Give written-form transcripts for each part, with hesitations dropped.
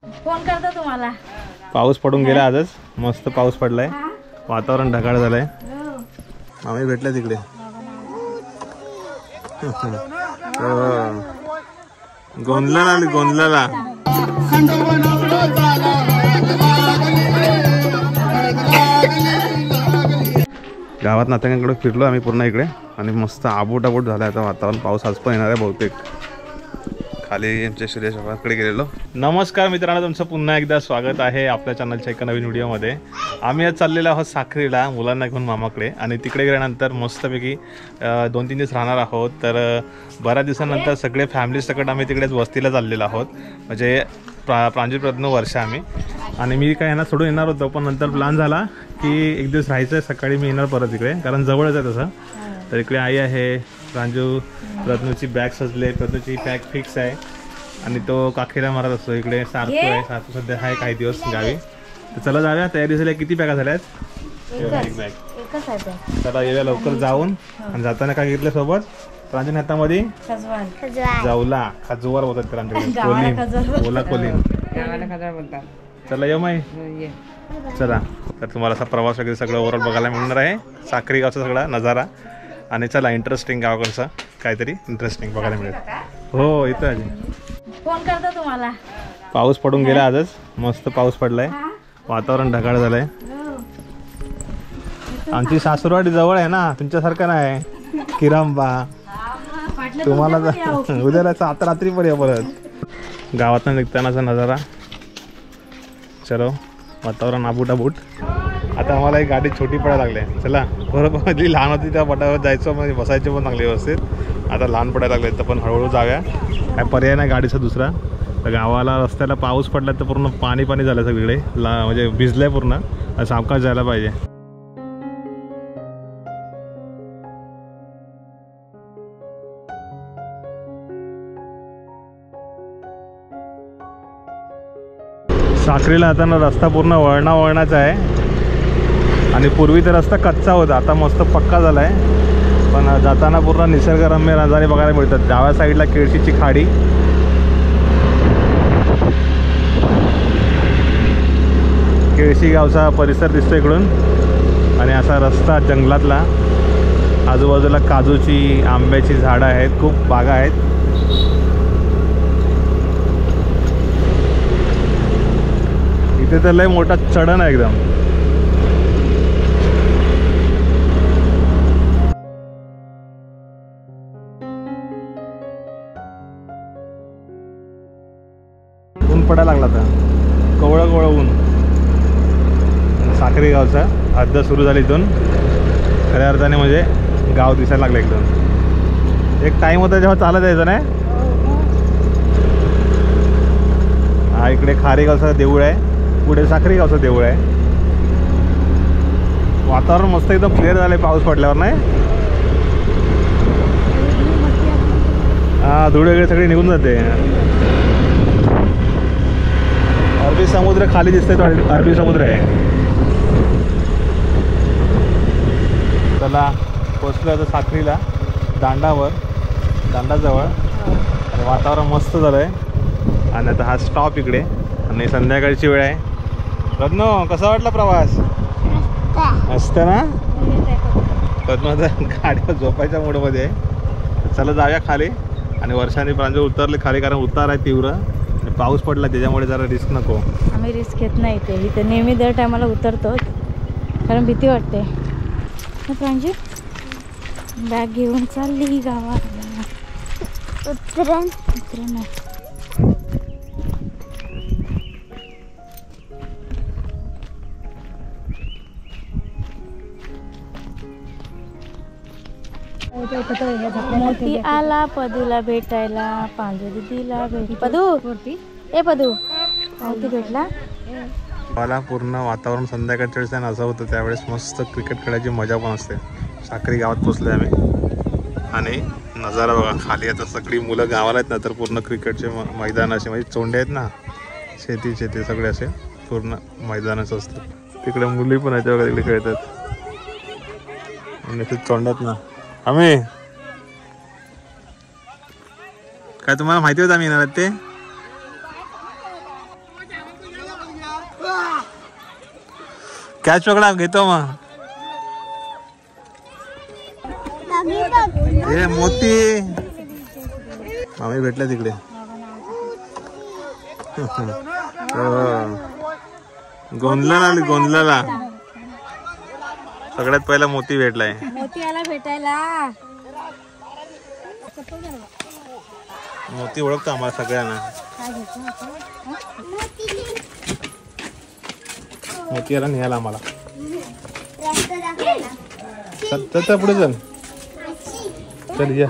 Phone करतो तुम्हाला. पाऊस पडून गेला आजच, मस्त पाऊस पडलाय, वातावरण ढगाळ झालंय. आम्ही भेटले तिकडे. गोंधळाला आली, गोंधळाला. गावात नात्यांकडे फिरलो आम्ही पूर्ण इकडे आणि मस्त आबूट आबूट झालं आता वातावरण. पाऊस आज पण येणार आहे बहुतेक. खाली आमच्या सूर्यशोभाकडे गेलेलो. नमस्कार मित्रांनो, तुमचं पुन्हा एकदा स्वागत आहे आपल्या चॅनलच्या एका नवीन व्हिडिओमध्ये. आम्ही आज चाललेलो आहोत साखरीला मुलांना घेऊन मामाकडे, आणि तिकडे गेल्यानंतर मस्तपैकी 2-3 दिवस राहणार आहोत. तर बऱ्याच दिवसानंतर सगळे फॅमिली सकट आम्ही तिकडेच वस्तीला चाललेलो आहोत. म्हणजे प्रांजू, प्रज्ञू, वर्षा आम्ही. आणि मी काय यांना सोडून येणार होतो, पण नंतर प्लॅन झाला की एक दिवस राहायचं आहे, सकाळी मी येणार परत इकडे, कारण जवळच आहे तसं. तर इकडे आई आहे, प्रांजू, प्रज्ञूची बॅग सजले, प्रज्ञूची बॅग फिक्स आहे, आणि तो काकीला मारत असतो. इकडे सार्थू आहे, सार्थू सध्या आहे काही दिवस गावी. तर चला जाऊया, तयारी झाली. किती बॅगा झाल्यात? एक बॅग. चला येऊया लवकर जाऊन. आणि जाताना काय घेतलं सोबत? प्रांजूच्या हातामध्ये जाऊला, खजूवर बोलतात तर आमच्याकडे, कोलीन, ओला कोलीन. चला येऊ माई, चला. तर तुम्हाला असा प्रवास वगैरे सगळं ओव्हरऑल बघायला मिळणार आहे, साखरी गावचा सगळा नजारा. आणि चला, इंटरेस्टिंग गावाकडचा काहीतरी इंटरेस्टिंग बघायला मिळेल. हो येतो आजी. फोन करतो तुम्हाला. पाऊस पडून गेला आजच, मस्त पाऊस पडलाय, वातावरण ढगाळ झालंय. आमची सासूरवाडी जवळ आहे ना, तुमच्यासारखं नाही किरांबा. तुम्हाला उद्याला आता रात्री पण या परत. गावातनं निघतानाचा नजारा. चलो, वातावरण आबूट आबूट. आता आम्हाला एक गाडी छोटी पडायला लागली. चला, बरोबर जी लहान होती त्या पटावर जायचो, म्हणजे बसायचे पण चांगले व्यवस्थित. आता लहान पडायला लागले, तर पण हळूहळू जाऊया, काय पर्याय नाही गाडीचा दुसरा. तर गावाला रस्त्याला पाऊस पडला तर पूर्ण पाणी पाणी झालं सगळीकडे, म्हणजे भिजलंय पूर्ण. सावकाश जायला पाहिजे. साखरीला जाताना रस्ता पूर्ण वळणाचा आहे, आणि पूर्वी तर रस्ता कच्चा होता, आता मस्त पक्का झाला आहे. पण जाताना पूर्ण निसर्गरम्य नजारे बघायला मिळतात. डाव्या साईडला केळशीची खाडी, केळशी गावचा परिसर दिसतो इकडून, आणि असा रस्ता जंगलातला. आजूबाजूला काजूची, आंब्याची झाडं आहेत, खूप बागा आहेत. इथे तर लय मोठा चढण आहे एकदम. ऊन पडायला लागला आता, कवळं कवळं ऊन. साखरी गावचा हद्द सुरू झाली इथून, खऱ्या अर्थाने म्हणजे गाव दिसायला लागलं एकदम. एक टाईम होता जेव्हा चालत यायचं नाही. हा इकडे खारी गावचा देऊळ आहे, पुढे साखरी गावचं देऊळ आहे. वातावरण मस्त एकदम क्लिअर झालंय पाऊस पडल्यावर, नाही? हा, धूळ वगैरे सगळी निघून जाते. अरबी समुद्र खाली दिसतोय, तो अरबी समुद्र आहे. चला, पोचलो आता साखरीला, दांडाजवळ. आणि वातावरण मस्त झालं आहे. आणि आता हा स्टॉप इकडे, आणि संध्याकाळची वेळ आहे. रत्नो, कसा वाटला प्रवास? मस्त ना? रत्नो आता गाडीवर झोपायच्या मूडमध्ये आहे. चला जाऊया खाली. आणि वर्षाने प्रांजू उतरले खाली, कारण उतार आहे तीव्र, आणि पाऊस पडला त्याच्यामुळे जरा रिस्क नको. आम्ही रिस्क घेत नाही इथे नेहमी दर टायमाला उतरतो, कारण भीती वाटते. प्रांजू बॅग घेऊन चालली गावाला. उतरण मोती आला पदूला भेटायला, पांजू दीदीला पदू, ए पदू, मोती भेटला. मला पूर्ण वातावरण संध्याकाळच्या वेळेस असं होतं, त्यावेळेस मस्त क्रिकेट खेळायची मजा पण असते. साखरी गावात पोचले आम्ही, आणि नजारा बघा खाली. आता सगळी मुलं गावाला आहेत ना, तर पूर्ण क्रिकेटचे मैदान असे, म्हणजे चोंडे आहेत ना, शेती सगळे असे पूर्ण मैदानच असतात. तिकडे मुली पण आहेत बघा, तिकडे खेळतात. आणि ते चोंड्यात ना आम्ही, काय तुम्हाला माहिती होतं आम्ही येणार ते? कॅच पकडा घेतो मग. हे मोती आम्ही भेटले तिकडे. गोंधळाला सगळ्यात पहिला मोती भेटलाय. मोती आला भेटायला. मोती ओळखतो आम्हाला सगळ्यांना. मोती आला निघाला आम्हाला. चल पुढे चल. चल या.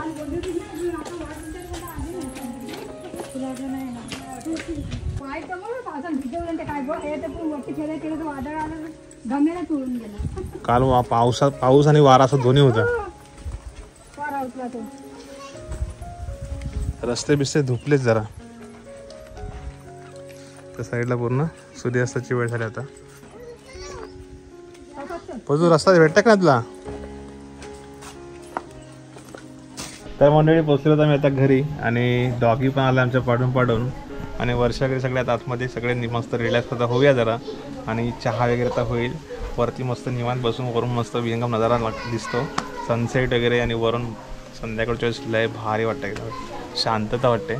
काल पाऊस आणि वारा असं दोन्ही होता. रस्ते बिस्ते धुपलेच जरा. त्या साईडला पूर्ण सूर्यास्ताची वेळ झाली आता. पजू रस्ता भेटता का तुला? तर मंडळी पोचलो होतो मी आता घरी आणि डॉगी पण आला आमच्या पाडून आणि वर्षाकडे सगळ्यात आतमध्ये सगळे मस्त रिलॅक्स आता होऊया जरा आणि चहा वगैरे आता होईल. वरती मस्त निवांत बसून वरून मस्त विहंगम नजारा दिसतो सनसेट वगैरे आणि वरून संध्याकाळच्या वेळेस लय भारी वाटतं एकदम शांतता वाटते.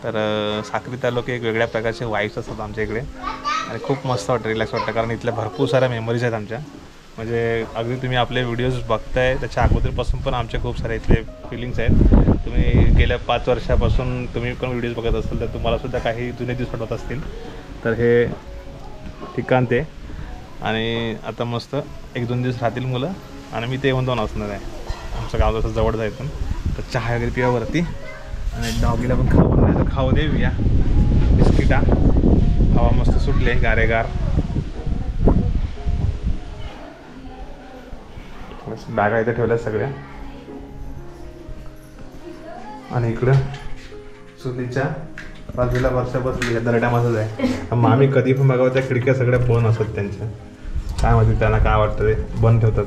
तर साक्री तालुके एक वेगळ्या प्रकारचे वाईब्स असतात आमच्या इकडे आणि खूप मस्त वाटतं रिलॅक्स वाटतं कारण इथल्या भरपूर साऱ्या मेमरीज आहेत आमच्या. म्हणजे अगदी तुम्ही आपले व्हिडिओज बघताय त्याच्या अगोदरपासून पण आमचे खूप सारे इथले फिलिंग्स आहेत. तुम्ही गेल्या 5 वर्षापासून तुम्ही पण व्हिडिओज बघत असाल तर तुम्हालासुद्धा काही जुने दिवस आठवत असतील. तर हे ठिकाण ते आणि आता मस्त 1-2 दिवस राहतील मुलं आणि मी ते 1-2 असणार आहे. आमचं गाव जसं जवळ जायचं तर चहा वगैरे पिवावरती आणि डॉगीला पण खाऊ नाही तर खाऊ देऊया बिस्किटा. हवा मस्त सुटले गारेगार. बॅगा इथे ठेवल्या सगळ्या आणि इकडं चुलीच्या बाजूला वर्षा बसली दरड्यामध्येच आहे. मामी कधी पण बघावं त्या खिडक्या सगळ्या बंद असतात त्यांच्या. काय माहिती त्यांना काय वाटतं ते बंद ठेवतात.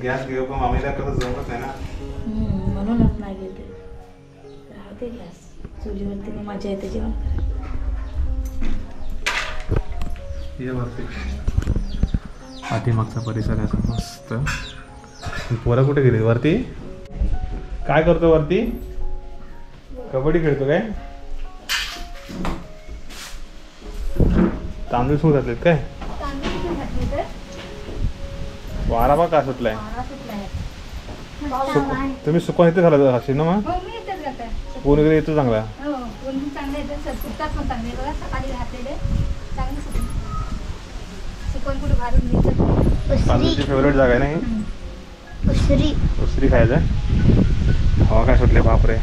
गॅस घेऊ पण मामीला कसं जमत नाही ना म्हणूनच नाही घेते. राहते गॅस चुलीवरती मजा येते जेवण. पाठीमागचा परिसर आहे मस्त. पोरं कुठे गेली वरती? काय करतो वरती? कबड्डी खेळतो काय? तांदूळ सुरू घातलेत काय? वारा बा का सुटलाय? तुम्ही सुकून इथे झाला असेल ना मग? ऊन वगैरे येतो चांगला. फेवरेट जागा आहे ना ही? उसरी खायचं. हवा काय सुटले बापरे.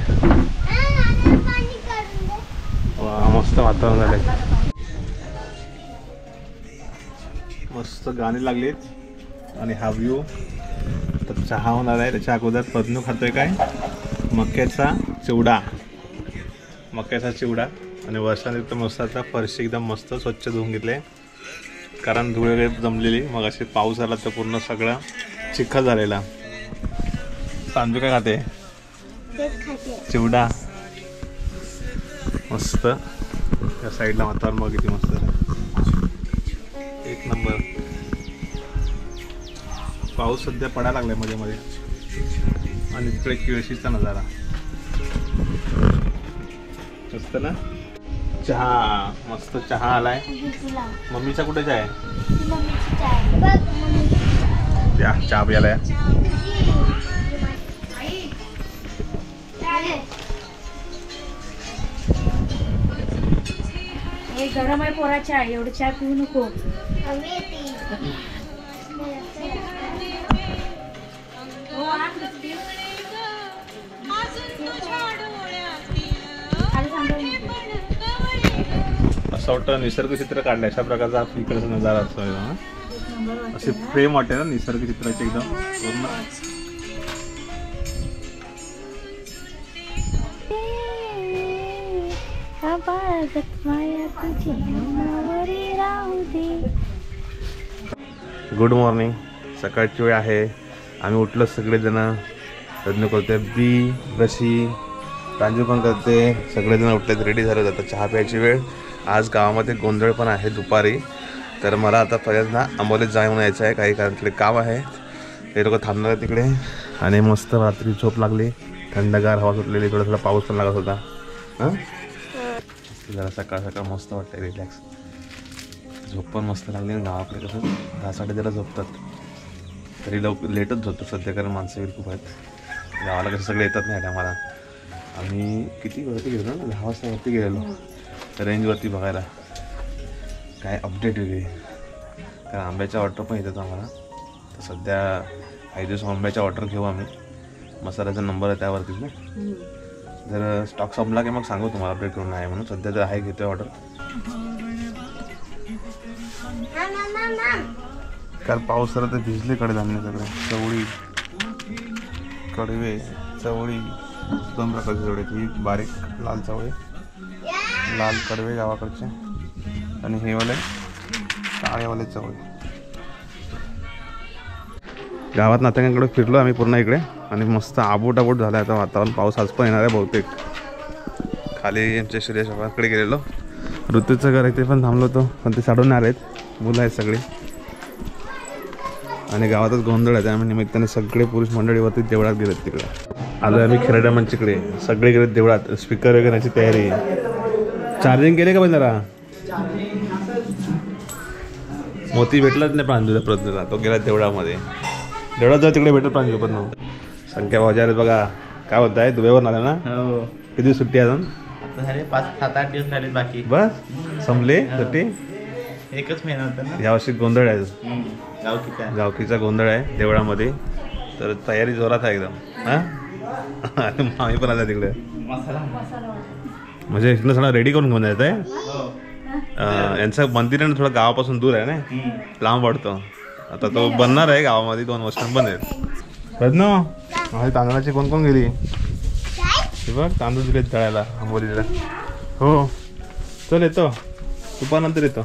वा मस्त वातावरण झालंय. मस्त गाणी लागलीत आणि हा व्ह्यू. तर चहा होणार आहे त्याच्या अगोदर पदनू खातोय काय मक्याचा चिवडा. मक्याचा चिवडा आणि वर्षानिमित्त मस्त आता फरशी एकदम मस्त स्वच्छ धुवून घेतले कारण धूळ वगैरे जमलेली. मग असे पाऊस आला तर पूर्ण सगळं चिखल झालेला. तांदूळ काय खाते? चिवडा मस्त. त्या साईडला वातावरण बघ किती मस्त एक नंबर. पाऊस सध्या पडायला लागलाय मध्ये मध्ये आणि तिकडे केळशीचा नजारा मस्त ना. चहा मस्त चहा आलाय. मम्मीचा कुठे चहा आहे? द्या चहा प्यायला. गरम आहे पोरा चहा. एवढं चहा पिऊ नको. असं वाटतं निसर्ग चित्र काढलं अशा प्रकारचा इकडचा नजारा असतो. असे फ्रेम वाटते ना निसर्ग चित्राचे एकदम पूर्ण. Good morning. सकाळची वेळ आहे. आम्ही उठलो सगळेजण. लग्न करतोय. बी रशी प्रांजू पण करते, सगळेजण उठलेत, रेडी झाले जातात, चहा प्यायची वेळ. आज गावामध्ये गोंधळ पण आहे दुपारी, तर मला आता पहिल्यांदा आंबोलीत जाऊन यायचं आहे. काही कारण तिकडे काम आहे, हे लोक थांबणार आहे तिकडे. आणि मस्त रात्री झोप लागली, थंडगार हवा सुटलेली, थोडा पाऊस पण लागत होता. हां जरा सकाळ सकाळ मस्त वाटतं, रिलॅक्स. झोप पण मस्त लागली. गावाकडे कसं 10-10:30 झोपतात, तरी लेटच झोपतो सध्या, कारण माणसं वगैरे खूप आहेत. गावाला कसं सगळे येतात नाही आम्हाला. आम्ही किती वरती गेलो ना, 10 वाजता वरती गेलेलो रेंजवरती बघायला काय अपडेट वेगळी. कारण आंब्याच्या ऑर्डर पण येतात आम्हाला. तर सध्या काही दिवस आंब्याच्या ऑर्डर घेऊ आम्ही. मसाल्याचा नंबर आहे त्यावरतीच ना. जर स्टॉक संपला की मग सांगू तुम्हाला अपडेट करून आहे म्हणून. सध्या तर आहे, घेतोय ऑर्डर. काल पाऊस तर भिजले कडधान्य सगळे. चवळी, कडवे, चवळी, 2 प्रकारचे चवळे. ही बारीक लाल चवळे, लाल कडवे गावाकडचे, आणि हे वाले काळेवाले चवळे. गावात नात्यांकडे फिरलो आम्ही पूर्ण इकडे, आणि मस्त आबूटाबूट झालं आता वातावरण. पाऊस आज पण येणार आहे बहुतेक. खाली आमच्या सूर्यशोभाकडे गेलेलो, ऋतूचं घर आहे ते पण थांबलो होतो, पण ते साडून आलेत, मुलं आहेत सगळी. आणि गावातच गोंधळ आहे, त्यामुळे निमित्ताने सगळे पुरुष मंडळीवरती देवळात गेलेत. तिकडे आलो आम्ही खेरड्या मंचीकडे, सगळे गेलेत देवळात. स्पीकर वगैरे याची तयारी. चार्जिंग केले का पण जरा? मोती भेटलाच नाही प्रांजूला, प्रज्ञूला. तो गेला देवळामध्ये. देवळात जाऊ तिकडे भेटत प्रांजू पण. संख्या भावजार बघा काय होत आहे, दुबईवर आला ना. किती सुट्टी अजून? 5-7-8 दिवस झाले बाकी. बस संपले सुट्टी. एकच महिना होता ना. यावर्षी गोंधळ आहे, गावकीचा गोंधळ आहे देवळामध्ये. तर तयारी जोरात आहे एकदम. हां आम्ही पण आला तिकडे. म्हणजे इथनं सगळं रेडी करून घेऊन जायचं आहे. यांचं मंदिर आहे ना, थोडं गावापासून दूर आहे ना, लांब पडतो. आता तो बनणार आहे गावामध्ये, 2 वर्षांनी बनेल. प्रज्ञू माझी तांदळाची कोण कोण गेली हे बघ, तांदूळ दिलेत तळायला आंबोलीला. हो चल येतो, दुपारनंतर येतो.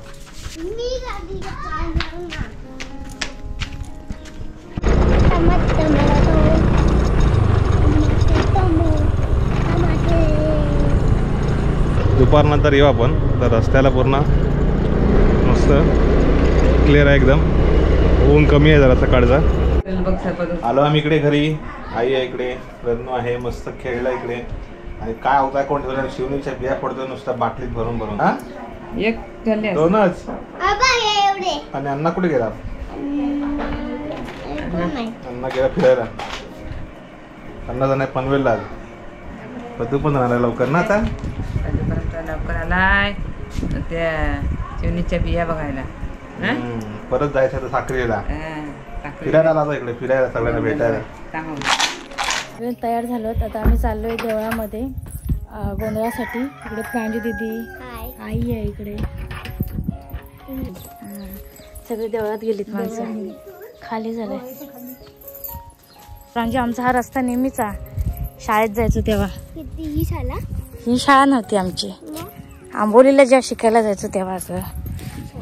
दुपारनंतर येऊ आपण. तर रस्त्याला पूर्ण मस्त क्लिअर आहे एकदम, ऊन कमी आहे जरा सकाळचा. आलो आम्ही इकडे घरी. आई आहे इकडे, प्रज्ञू आहे, मस्त खेळला इकडे. आणि काय होता कोण ठेवला, शिवणीच्या बिया पडतो नुसता बाटलीत भरून भरून. हा एक झाले 2च. आणि अण्णा कुठे गेला? अण्णा गेला फिरायला. अण्णा जाणार पनवेलला. तू पण जाणार लवकर ना आता? लवकर आलाय त्या चिवणीच्या बिया बघायला. परत जायचं तर साखरेला फिरायला आला इकडे, फिरायला सगळ्यांना भेटायला. तयार झालो. आता आम्ही चाललोय देवळामध्ये गोंधळासाठी. इकडे प्रांजू दीदी, आई आहे इकडे. सगळे देवळात गेलीत माणसं. खाली झालंय. प्रांजू आमचा हा रस्ता नेहमीचा, शाळेत जायचो तेव्हा. ही शाळा नव्हती आमची, आंबोलीला जेव्हा शिकायला जायचो तेव्हा.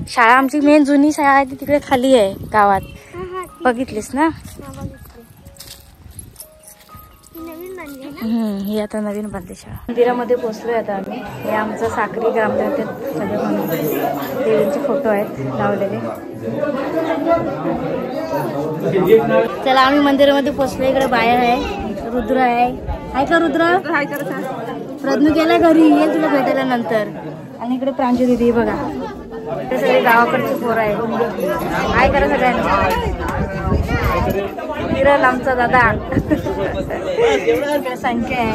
शाळा आमची मेन जुनी शाळा आहे ती तिकडे खाली आहे गावात, बघितलीस ना. ही आता नवीन बांधली शाळा. मंदिरामध्ये पोहोचलोय आता आम्ही. हे आमचं साक्री ग्रामदेवतेत सगळे देवींचे फोटो आहेत लावलेले. चला आम्ही मंदिरामध्ये पोहोचलो. इकडे बाया आहे, रुद्र आहे. हाय का रुद्र? प्रज्ञू गेला घरी, येईल तुला भेटायला नंतर. आणि इकडे प्रांजू दीदी बघा, ते सगळे गावाकडचे पोरं आहेत. काय करा सगळ्यांना. विरल आमचा दादा. संख्या आहे,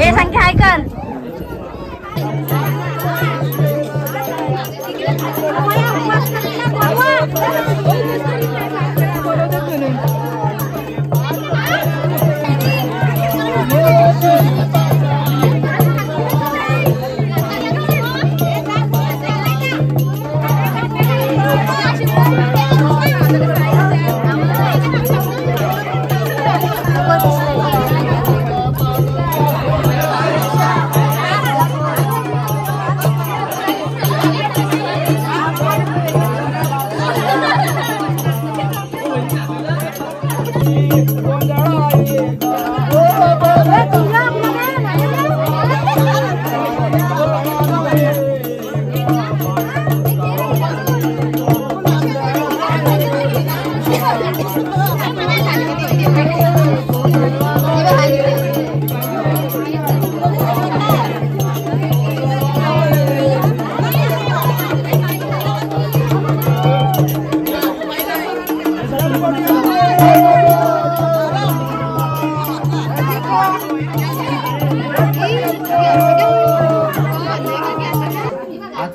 ए संख्या हाय कर.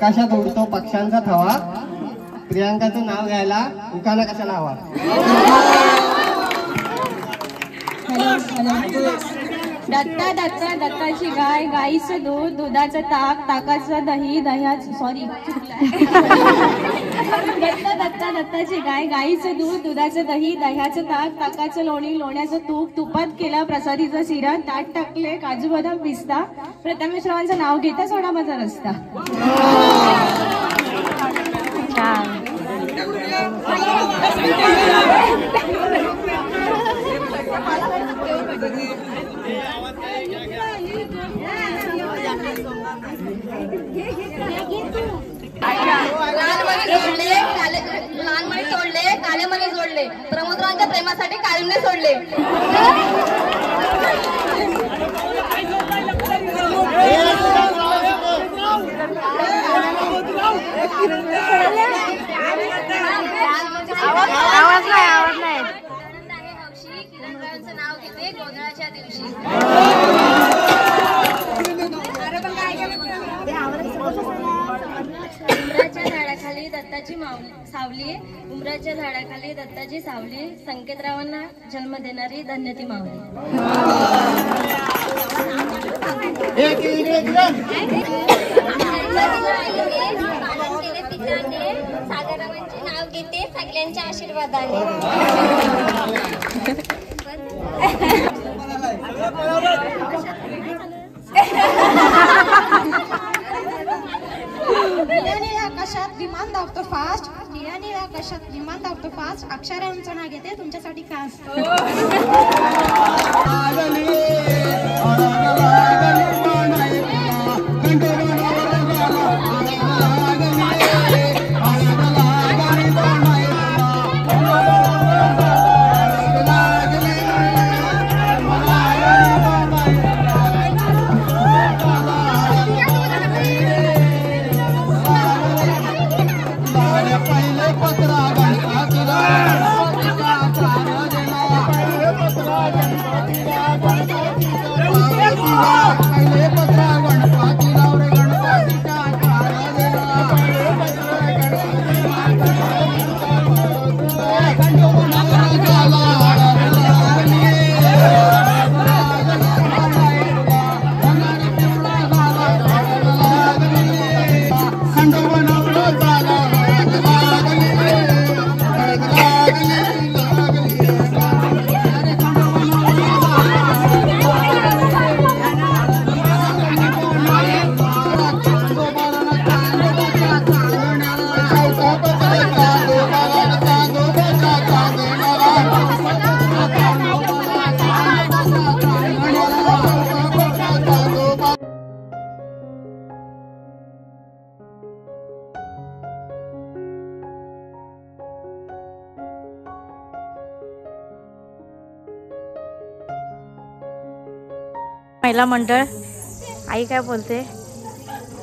आकाशात उडतो पक्ष्यांचा थवा, प्रियांकाचं नाव घ्यायला उखाणा कशाला हवा? दत्ता दत्ता दत्ताची गाय, गाईचं दूध, दुधाचं ताक, ताकाचं दही, दह्याचं सॉरी दत्ता दत्ता दत्ताची गाय, गाईचं दूध, दुधाचं दही, दह्याचं ताक, ताकाचं लोणी, लोण्याचं तूप, तुपात केला प्रसादीचा शिरा, ताट टाकले काजू बदाम पिस्ता, प्रथमेश्वरांचं नाव घेता सोडा माझा रस्ता. छान. लहान मणी सोडले, काले मणी जोडले, प्रमोदरांच्या प्रेमासाठी काळीने सोडले. आवाज नाही. किरणचं नाव घेते गोंधळाच्या दिवशी. उमराच्या झाडाखाली दत्ताची सावली, उमराच्या झाडाखाली दत्ताची सावली, संकेतरावांना जन्म देणारी धन्य ती माऊली. सागररावांचे नाव घेते सगळ्यांच्या आशीर्वादाने. आकाशात विमान धावतो फास्ट, निळ्या आकाशात विमान धावतो फास्ट, अक्षरांचं नाव घेते तुमच्यासाठी खास. महिला मंडळ आई काय बोलते?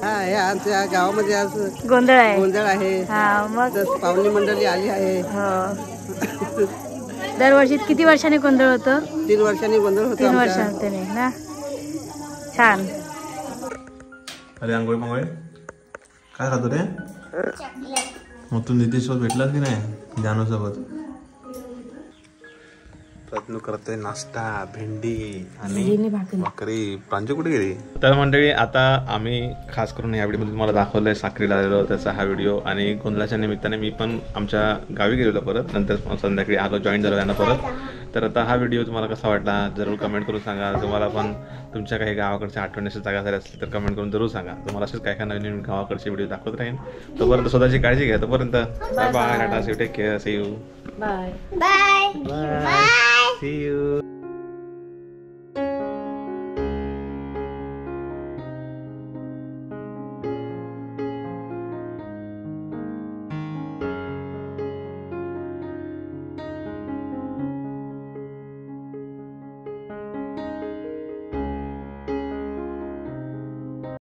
हे आमच्या गावामध्ये आज गोंधळ आहे. गोंधळ आहे. हा मग पाहुणी मंडळी आली आहे. हो. दरवर्षी किती वर्षांनी गोंधळ होतं? 3 वर्षांनी गोंधळ होतो. 3 वर्षांनी ना. छान. अरे आंघोळ मांगोळे काय खातो रे? मग तू नितीश सोबत भेटलास की नाही? जानू सोबत प्रयत्न करतोय नाश्ता, भेंडी आणि भाकरी. प्रांजू कुठे गेली? तर मंडळी आता आम्ही खास करून या व्हिडिओमध्ये तुम्हाला दाखवलंय साखरीला आलेलो त्याचा हा व्हिडिओ, आणि गोंधळाच्या निमित्ताने मी पण आमच्या गावी गेलेलो परत, नंतर संध्याकाळी आलो, जॉईन झालो यांना परत. तर आता हा व्हिडिओ तुम्हाला कसा वाटला जरूर कमेंट करून सांगा. तुम्हाला पण तुमच्या काही गावाकडच्या आठवणीच्या जागा झाल्या असतील तर कमेंट करून जरूर सांगा. तुम्हाला असेच काय नवीन गावाकडचे व्हिडिओ दाखवत राहीन. तोपर्यंत स्वतःची काळजी घ्या. तोपर्यंत bye bye. Tata. See you. Take care. See you. Bye bye. See you.